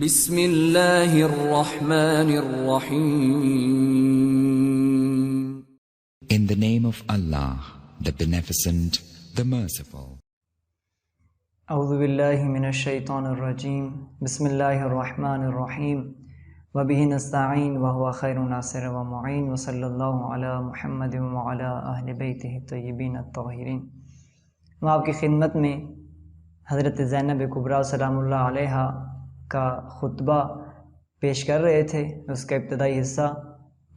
بسم اللہ الرحمن الرحیم. In the name of Allah, the Beneficent, the Merciful. اعوذ باللہ من الشیطان الرجیم. بسم اللہ الرحمن الرحیم. وبہ نستعین وہو خیر ناصر و معین. وصلی اللہ علی محمد وعلی اہل بیتہ الطیبین الطاہرین. ہم آپ کی خدمت میں حضرت زینب کبریٰ سلام اللہ علیہا کا خطبہ پیش کر رہے تھے. اس کا ابتدائی حصہ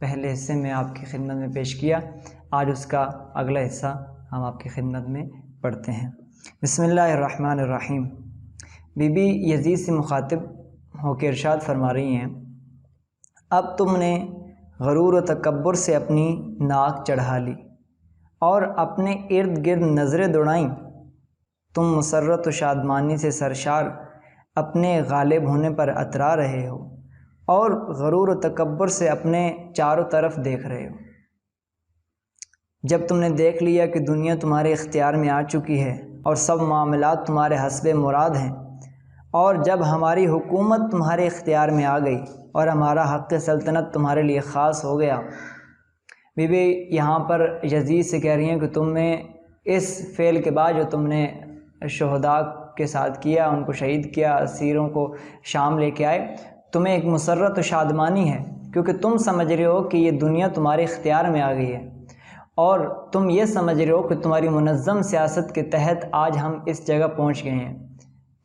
پہلے حصے میں آپ کی خدمت میں پیش کیا. آج اس کا اگلا حصہ ہم آپ کی خدمت میں پڑھتے ہیں. بسم اللہ الرحمن الرحیم. بی بی یزید سے مخاطب ہو کے ارشاد فرما رہی ہیں، اب تم نے غرور و تکبر سے اپنی ناک چڑھا لی اور اپنے ارد گرد نظریں دوڑائیں. تم مسرت و شادمانی سے سرشار اپنے غالب ہونے پر اترا رہے ہو اور غرور و تکبر سے اپنے چاروں طرف دیکھ رہے ہو. جب تم نے دیکھ لیا کہ دنیا تمہارے اختیار میں آ چکی ہے اور سب معاملات تمہارے حسب مراد ہیں، اور جب ہماری حکومت تمہارے اختیار میں آ گئی اور ہمارا حق سلطنت تمہارے لیے خاص ہو گیا. بی بی یہاں پر یزید سے کہہ رہی ہیں کہ تم نے اس فعل کے بعد جو تم نے شہداء کے ساتھ کیا، ان کو شہید کیا، اسیروں کو شام لے کے آئے، تمہیں ایک مسرت و شادمانی ہے کیونکہ تم سمجھ رہے ہو کہ یہ دنیا تمہارے اختیار میں آ گئی ہے، اور تم یہ سمجھ رہے ہو کہ تمہاری منظم سیاست کے تحت آج ہم اس جگہ پہنچ گئے ہیں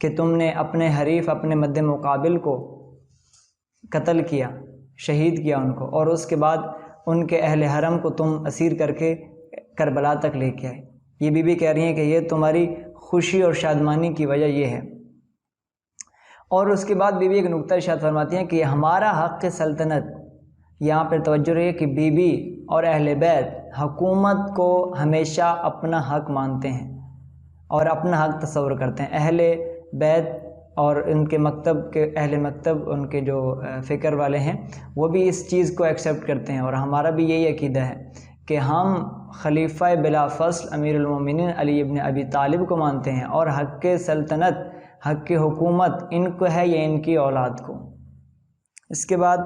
کہ تم نے اپنے حریف، اپنے مد مقابل کو قتل کیا، شہید کیا ان کو، اور اس کے بعد ان کے اہل حرم کو تم اسیر کر کے کربلا تک لے کے آئے. یہ بی بی کہہ رہی ہیں کہ یہ تمہاری خوشی اور شادمانی کی وجہ یہ ہے. اور اس کے بعد بی بی ایک نقطہ ارشاد فرماتی ہیں کہ ہمارا حق سلطنت، یہاں پر توجہ رہی ہے کہ بی بی اور اہل بیت حکومت کو ہمیشہ اپنا حق مانتے ہیں اور اپنا حق تصور کرتے ہیں. اہل بیت اور ان کے مکتب کے اہل مکتب، ان کے جو فکر والے ہیں، وہ بھی اس چیز کو ایکسیپٹ کرتے ہیں، اور ہمارا بھی یہی عقیدہ ہے کہ ہم خلیفہ بلا فصل امیر المومنین علی ابن ابی طالب کو مانتے ہیں، اور حق سلطنت، حق حکومت ان کو ہے یا ان کی اولاد کو. اس کے بعد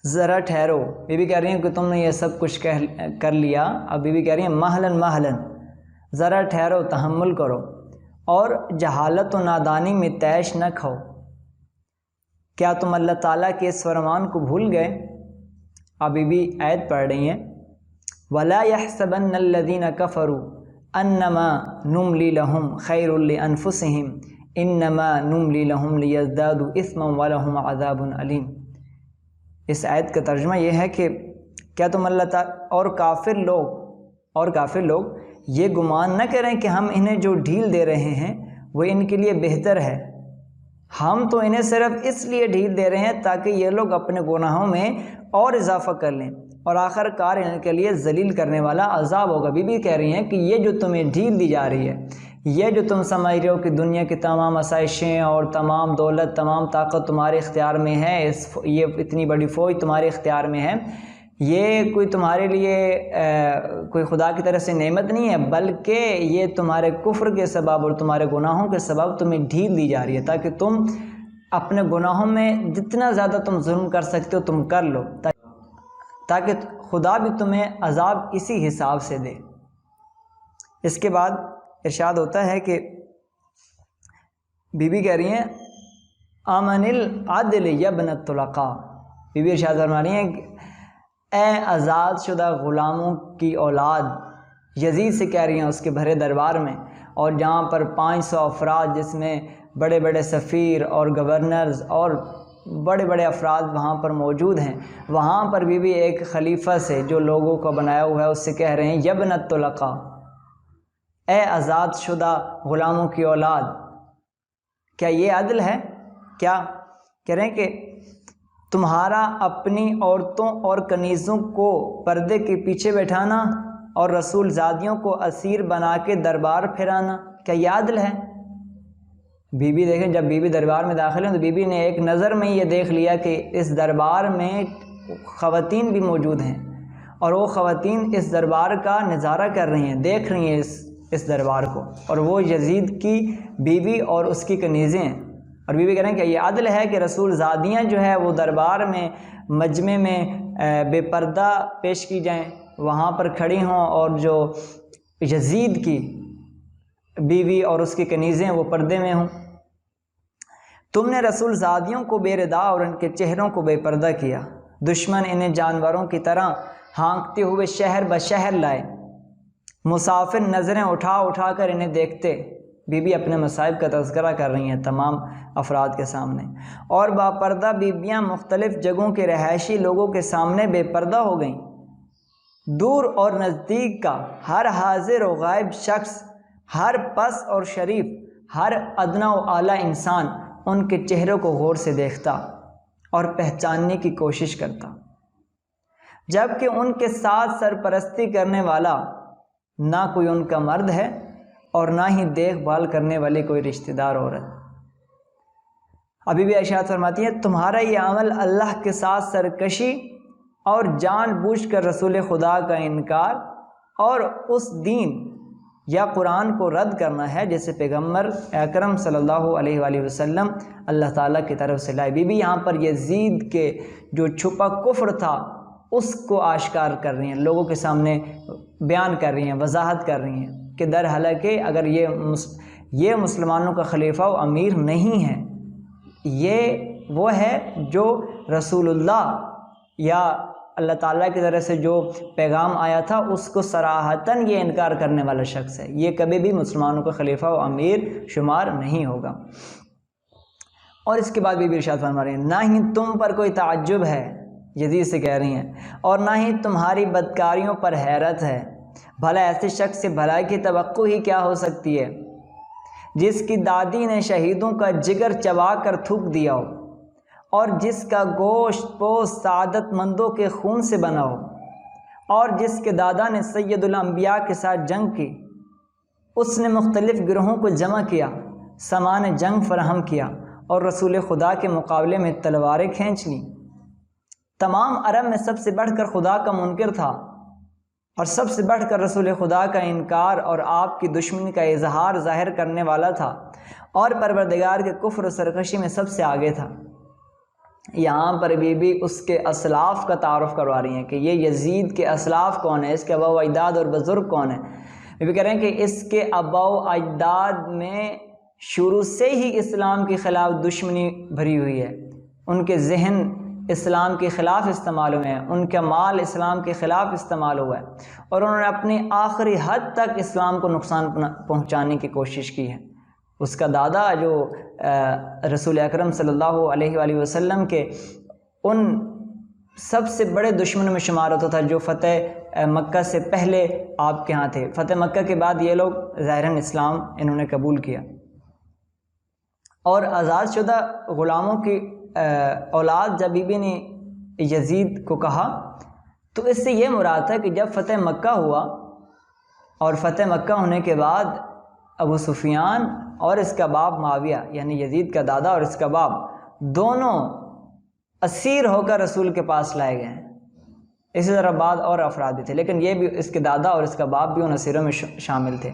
ذرا ٹھہرو. بی بی کہہ رہی ہیں کہ تم نے یہ سب کچھ کر لیا. اب بی بی کہہ رہی ہیں محلن محلن، ذرا ٹھہرو، تحمل کرو اور جہالت و نادانی میں تیش نہ کھاؤ. کیا تم اللہ تعالیٰ کے اس فرمان کو بھول گئے؟ اب بی بی آیت پڑھ رہی ہیں، وَلَا يَحْسَبَنَّ الَّذِينَ كَفَرُوا أَنَّمَا نُمْلِي لَهُمْ خَيْرٌ لِأَنفُسِهِمْ إِنَّمَا نُمْلِي لَهُمْ لِيَزْدَادُوا إِثْمًا وَلَهُمْ عَذَابٌ أَلِيمٌ. اس آیت کا ترجمہ یہ ہے کہ کیا تم اللہ تعالیٰ اور کافر لوگ یہ گمان نہ کریں کہ ہم انہیں جو ڈھیل دے رہے ہیں وہ ان کے لیے بہتر ہے. ہم تو انہیں صرف اس لیے ڈھیل دے رہے ہیں تاکہ یہ لوگ اپنے گناہوں میں اور اضافہ کر لیں، اور آخر کار ان کے لیے ذلیل کرنے والا عذاب ہوگا. بی بی کہہ رہی ہیں کہ یہ جو تمہیں ڈھیل دی جا رہی ہے، یہ جو تم سمجھ رہے ہو کہ دنیا کی تمام آسائشیں اور تمام دولت، تمام طاقت تمہارے اختیار میں ہے، یہ اتنی بڑی فوج تمہارے اختیار میں ہے، یہ کوئی تمہارے لیے کوئی خدا کی طرف سے نعمت نہیں ہے، بلکہ یہ تمہارے کفر کے سبب اور تمہارے گناہوں کے سبب تمہیں ڈھیل دی جا رہی ہے تاکہ تم اپنے گناہوں میں جتنا زیادہ تم ظلم کر سکتے ہو تم کر لو، تاکہ خدا بھی تمہیں عذاب اسی حساب سے دے. اس کے بعد ارشاد ہوتا ہے کہ بی بی کہہ رہی ہیں آمن العدل یبن الطلقاء. بی بی ارشاد فرما رہی ہیں کہ اے آزاد شدہ غلاموں کی اولاد، یزید سے کہہ رہی ہیں اس کے بھرے دربار میں، اور جہاں پر 500 افراد جس میں بڑے بڑے سفیر اور گورنرز اور بڑے بڑے افراد وہاں پر موجود ہیں، وہاں پر بھی ایک خلیفہ سے جو لوگوں کو بنایا ہوا ہے اس سے کہہ رہے ہیں یبن الطلقاء، اے آزاد شدہ غلاموں کی اولاد. کیا یہ عدل ہے؟ کیا کہہ رہے ہیں کہ تمہارا اپنی عورتوں اور کنیزوں کو پردے کے پیچھے بیٹھانا اور رسول زادیوں کو اسیر بنا کے دربار پھرانا، کیا یہ عدل ہے؟ بی بی دیکھیں، جب بی بی دربار میں داخل ہیں تو بی بی نے ایک نظر میں یہ دیکھ لیا کہ اس دربار میں خواتین بھی موجود ہیں، اور وہ خواتین اس دربار کا نظارہ کر رہی ہیں، دیکھ رہی ہیں اس دربار کو، اور وہ یزید کی بیوی اور اس کی کنیزیں ہیں. اور بیوی کہہ رہے ہیں کہ یہ عدل ہے کہ رسول زادیاں جو ہے وہ دربار میں مجمع میں بے پردہ پیش کی جائیں، وہاں پر کھڑی ہوں، اور جو یزید کی بیوی اور اس کی کنیزیں وہ پردے میں ہوں۔ تم نے رسول زادیوں کو بے ردا اور ان کے چہروں کو بے پردہ کیا، دشمن انہیں جانوروں کی طرح ہانکتے ہوئے شہر بشہر لائے، مسافر نظریں اٹھا اٹھا کر انہیں دیکھتے۔ بی اپنے مصائب کا تذکرہ کر رہی ہیں تمام افراد کے سامنے، اور باپردہ بیویاں مختلف جگہوں کے رہائشی لوگوں کے سامنے بے پردہ ہو گئیں۔ دور اور نزدیک کا ہر حاضر و غائب شخص، ہر پس اور شریف، ہر ادنا و اعلیٰ انسان ان کے چہروں کو غور سے دیکھتا اور پہچاننے کی کوشش کرتا، جبکہ ان کے ساتھ سرپرستی کرنے والا نہ کوئی ان کا مرد ہے اور نہ ہی دیکھ بھال کرنے والی کوئی رشتہ دار عورت۔ ابھی بھی ارشاد فرماتی ہے تمہارا یہ عمل اللہ کے ساتھ سرکشی اور جان بوجھ کر رسول خدا کا انکار اور اس دین یا قرآن کو رد کرنا ہے جیسے پیغمبر اکرم صلی اللہ علیہ وآلہ وسلم اللہ تعالیٰ کی طرف سے لائے۔ بی یہاں پر یزید کے جو چھپا کفر تھا اس کو آشکار کر رہی ہیں، لوگوں کے سامنے بیان کر رہی ہیں، وضاحت کر رہی ہیں کہ در حالانکہ اگر یہ مسلمانوں کا خلیفہ و امیر نہیں ہے، یہ وہ ہے جو رسول اللہ یا اللہ تعالیٰ کی طرف سے جو پیغام آیا تھا اس کو صراحتاً یہ انکار کرنے والا شخص ہے، یہ کبھی بھی مسلمانوں کا خلیفہ و امیر شمار نہیں ہوگا۔ اور اس کے بعد بھی ارشاد فرما رہے ہیں نہ ہی تم پر کوئی تعجب ہے، یزید سے کہہ رہی ہیں، اور نہ ہی تمہاری بدکاریوں پر حیرت ہے، بھلا ایسے شخص سے بھلائی کی توقع ہی کیا ہو سکتی ہے جس کی دادی نے شہیدوں کا جگر چبا کر تھوک دیا ہو، اور جس کا گوشت پوست سعادت مندوں کے خون سے بنا ہو، اور جس کے دادا نے سید الانبیاء کے ساتھ جنگ کی، اس نے مختلف گروہوں کو جمع کیا، سامان جنگ فراہم کیا اور رسول خدا کے مقابلے میں تلواریں کھینچ لیں۔ تمام عرب میں سب سے بڑھ کر خدا کا منکر تھا اور سب سے بڑھ کر رسول خدا کا انکار اور آپ کی دشمنی کا اظہار ظاہر کرنے والا تھا، اور پروردگار کے کفر و سرکشی میں سب سے آگے تھا۔ یہاں پر بھی اس کے اسلاف کا تعارف کروا رہی ہیں کہ یہ یزید کے اسلاف کون ہیں، اس کے آباء و اجداد اور بزرگ کون ہیں۔ یہ بھی کہہ رہے ہیں کہ اس کے آباء و اجداد میں شروع سے ہی اسلام کے خلاف دشمنی بھری ہوئی ہے، ان کے ذہن اسلام کے خلاف استعمال ہوئے ہیں، ان کا مال اسلام کے خلاف استعمال ہوا ہے، اور انہوں نے اپنی آخری حد تک اسلام کو نقصان پہنچانے کی کوشش کی ہے۔ اس کا دادا جو رسول اکرم صلی اللہ علیہ وآلہ وسلم کے ان سب سے بڑے دشمنوں میں شمار ہوتا تھا جو فتح مکہ سے پہلے آپ کے ہاں تھے، فتح مکہ کے بعد یہ لوگ ظاہراً اسلام انہوں نے قبول کیا، اور آزاد شدہ غلاموں کی اولاد جب بی نے یزید کو کہا تو اس سے یہ مراد ہے کہ جب فتح مکہ ہوا اور فتح مکہ ہونے کے بعد ابو سفیان اور اس کا باپ معاویہ یعنی یزید کا دادا اور اس کا باپ دونوں اسیر ہو کر رسول کے پاس لائے گئے ہیں۔ اسی طرح بعد اور افراد بھی تھے، لیکن یہ بھی اس کے دادا اور اس کا باپ بھی ان اسیروں میں شامل تھے،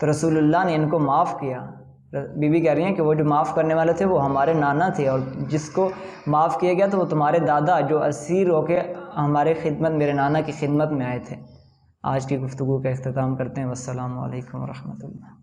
تو رسول اللہ نے ان کو معاف کیا۔ بی کہہ رہی ہیں کہ وہ جو معاف کرنے والے تھے وہ ہمارے نانا تھے، اور جس کو معاف کیا گیا تو وہ تمہارے دادا جو اسیر ہو کے ہمارے خدمت میرے نانا کی خدمت میں آئے تھے۔ آج کی گفتگو کا اختتام کرتے ہیں۔ والسلام علیکم ورحمۃ اللہ۔